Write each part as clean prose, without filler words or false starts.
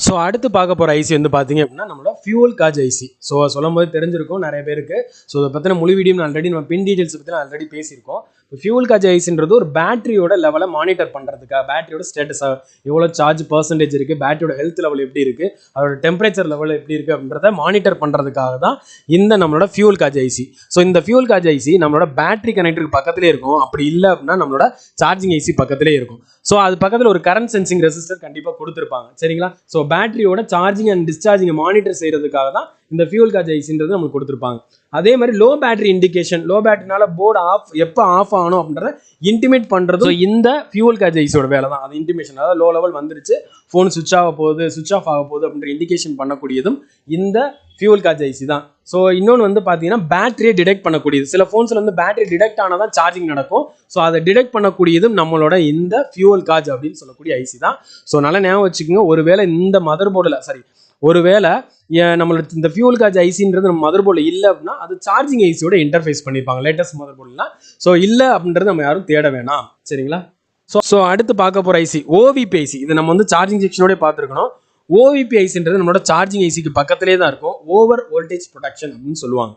So அடுத்து பார்க்க போகிற ஐசி வந்து பார்த்தீங்க அப்படின்னா நம்மளோட ஃபியூல் காஜ் ஐசி. ஸோ சொல்லும் போது தெரிஞ்சிருக்கும் நிறைய பேருக்கு. ஸோ இதை பற்றின முழு வீடியோ ஆல்ரெடி நம்ம பின் டீடைல்ஸ் பற்றி ஆல்ரெடி பேசியிருக்கோம். இப்போ ஃபியூல் காஜ் ஐசின்றது ஒரு பேட்டரியோட லெவலை மானிட்டர் பண்ணுறதுக்காக, பேட்டரியோட ஸ்டேட்டஸ் எவ்வளோ சார்ஜ் பர்சன்டேஜ் இருக்குது, பேட்டரியோட ஹெல்த் லெவல் எப்படி இருக்குது, அதோட டெம்பரேச்சர் லெவல் எப்படி இருக்குது அப்படின்றத மானிட்டர் பண்ணுறதுக்காக தான் இந்த நம்மளோட ஃபியூல் காஜ் ஐசி. ஸோ இந்த ஃபியூல் காஜ் ஐசி நம்மளோட பேட்டரி கனெக்டருக்கு பக்கத்துலேயே இருக்கும். அப்படி இல்லை அப்படின்னா நம்மளோட சார்ஜிங் ஐசி பக்கத்துலேயே இருக்கும். ஸோ அது பக்கத்தில் ஒரு கரண்ட் சென்சிங் ரெசிஸ்டர் கண்டிப்பாக கொடுத்துருப்பாங்க. சரிங்களா? ஸோ பேட்டரியோட சார்ஜிங் அண்ட் டிஸ்சார்ஜிங் மானிட்டர் செய்யறதுக்காக தான் இந்த ஃபியூல் காஜ் ஐசின்றது நமக்கு கொடுத்துருப்பாங்க. அதே மாதிரி லோ பேட்டரி இண்டிகேஷன், லோ பேட்டரினால போர்டு ஆஃப் எப்போ ஆஃப் ஆகணும் அப்படின்றத இன்டிமேட் பண்ணுறது இந்த ஃபியூல் காஜ் ஐசியோட வேலை தான். அது இன்டிமேஷன், அதாவது லோ லெவல் வந்துருச்சு, ஃபோன் சுவிச் ஆக போகுது, சுவிச் ஆஃப் ஆக போகுது அப்படின்ற இண்டிகேஷன் பண்ணக்கூடியதும் இந்த ஃபியூல் காஜ் ஐசி தான். ஸோ இன்னொன்று வந்து பார்த்தீங்கன்னா பேட்டரியை டிடெக்ட் பண்ணக்கூடியது. சில ஃபோன்ஸில் வந்து பேட்டரி டிடெக்ட் ஆனால் தான் சார்ஜிங் நடக்கும். ஸோ அதை டிடெக்ட் பண்ணக்கூடியதும் நம்மளோட இந்த ஃபியூல் காஜ் அப்படின்னு சொல்லக்கூடிய ஐசி தான். ஸோ நல்லா ஞாபகம் வச்சுக்கோங்க. ஒருவேளை இந்த மதர் போர்டில் ஒருவேளை நம்மளோட இந்த ஃபியூல் காஜ் ஐசின்றது நம்ம மதர் போர்டில் இல்லை அப்படின்னா அது சார்ஜிங் ஐசியோட இன்டர்ஃபேஸ் பண்ணியிருப்பாங்க லேட்டஸ்ட் மதர் போர்டில். ஸோ இல்லை அப்படின்றது நம்ம யாரும் தேட வேணாம். சரிங்களா? ஸோ அடுத்து பார்க்க போகிற ஐசி ஓவிபி ஐசி. இது நம்ம வந்து சார்ஜிங் செக்ஷனோட பார்த்துருக்கணும். ஓவிபி ஐசின்றது நம்மளோட சார்ஜிங் ஐசிக்கு பக்கத்துலேயே தான் இருக்கும். ஓவர் வோல்டேஜ் ப்ரொடக்ஷன் அப்படின்னு சொல்லுவாங்க.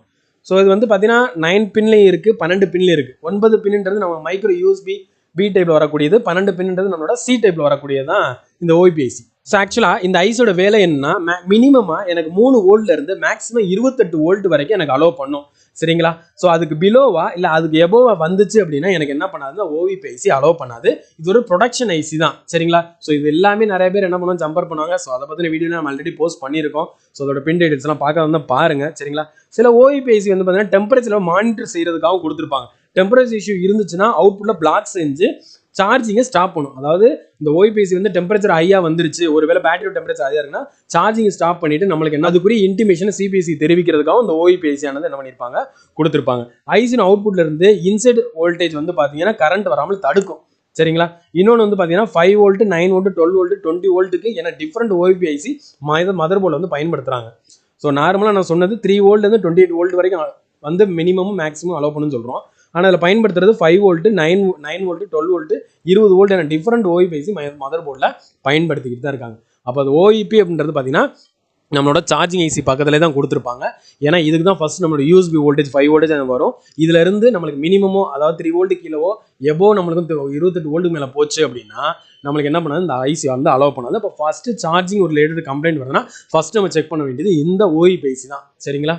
ஸோ இது வந்து பார்த்தீங்கன்னா 9 பின்லேயும் இருக்குது, 12 பின்லேயும் இருக்குது. 9 பின்ன்றது நம்ம மைக்ரோ யூஎஸ்பி பி டைப்பில் வரக்கூடியது, 12 பின்ன்றது நம்மளோட சி டைப்பில் வரக்கூடியது தான் இந்த ஓவிபி ஐசி. ஸோ ஆக்சுவலாக இந்த ஐசியோட வேலை என்னன்னா, மினிமமாக எனக்கு 3 வோல்ட்லேருந்து மேக்ஸிமம் 28 வோல்ட் வரைக்கும் எனக்கு அலோவ் பண்ணும். சரிங்களா? ஸோ அதுக்கு பிலோவா இல்லை அதுக்கு எபோவா வந்துச்சு அப்படின்னா எனக்கு என்ன பண்ணாதுன்னா ஓவிபி ஐசி அலோவ் பண்ணாது. இது ஒரு ப்ரொடக்ஷன் ஐசி தான். சரிங்களா? ஸோ இது எல்லாமே நிறைய பேர் என்ன பண்ணுவாங்க, ஜம்பர் பண்ணுவாங்க. ஸோ அதை பற்றின வீடியோ நம்ம ஆல்ரெடி போஸ்ட் பண்ணியிருக்கோம். ஸோ அதோட பின் டீடைல்ஸ்லாம் பார்க்க வந்து பாருங்க. சரிங்களா? சில ஓவிபி ஐசி வந்து பார்த்தீங்கன்னா டெம்பரேச்சர் மானிட்டர் செய்யறதுக்காகவும் கொடுத்துருப்பாங்க. டெம்பரேச்சர் இஷ்யூ இருந்துச்சுன்னா அவுட்புட்ல பிளாக் செஞ்சு சார்ஜிங்கை ஸ்டாப் பண்ணும். அதாவது இந்த ஓவிபிசி வந்து டெம்பரேச்சர் ஹையாக வந்துருச்சு, ஒருவேளை பேட்டரி டெம்பரேச்சர் ஹையாக இருக்குன்னா சார்ஜிங் ஸ்டாப் பண்ணிட்டு நம்மளுக்கு என்ன அதுக்குரிய இன்டிமேஷன் சிபிஎஸ்சி தெரிவிக்கிறதுக்காகவும் இந்த ஓவிபிசி ஆனது என்ன பண்ணியிருப்பாங்க, கொடுத்துருப்பாங்க. ஐசின் அவுட்புட்ல இருந்து இன்சைட் வோல்டேஜ் வந்து பார்த்தீங்கன்னா கரண்ட் வராமல் தடுக்கும். சரிங்களா? இன்னொன்று வந்து பார்த்தீங்கன்னா 5 வோல்ட், 9 வோல்ட், 12 வோல்ட், 20 வோல்ட்டுக்கு என டிஃப்ரெண்ட் ஓவிபி ஐசி மதர் போர்டில் வந்து பயன்படுத்துறாங்க. ஸோ நார்மலாக நான் சொன்னது 3 வோல்ட்லேருந்து 28 வோல்ட் வரைக்கும் வந்து மினிமமும் மேக்ஸிமம் அலோவ் பண்ணுன்னு சொல்கிறோம். ஆனால் அதில் பயன்படுத்துறது 5 வோல்ட், 9 வோல்ட், 12 வோல்ட், 20 வோல்ட் என டிஃப்ரெண்ட் ஓவிபி மதர் போர்டில் பயன்படுத்திக்கிட்டு தான் இருக்காங்க. அப்போ அது ஓவிபி அப்படின்றது பார்த்தீங்கன்னா நம்மளோட சார்ஜிங் ஐசி பக்கத்துலேயே தான் கொடுத்துருப்பாங்க. ஏன்னா இதுக்கு தான் ஃபர்ஸ்ட் நம்மளோட யூஎஸ்பி வோல்டேஜ் 5 வோல்டேஜ் வரும். இதுல இருந்து நம்மளுக்கு மினிமமோ அதாவது 3 வோல்ட் கீழவோ எபோ நம்மளுக்கு 28 வோல்ட்டுக்கு மேலே போச்சு அப்படின்னா நம்மளுக்கு என்ன பண்ணாது, இந்த ஐசி வந்து அலோவ் பண்ணாது. அப்போ ஃபர்ஸ்ட் சார்ஜிங் ஒரு ரிலேட்டட் கம்ப்ளைண்ட் வருதுன்னா ஃபர்ஸ்ட் நம்ம செக் பண்ண வேண்டியது இந்த ஓவிபி ஐசி தான். சரிங்களா?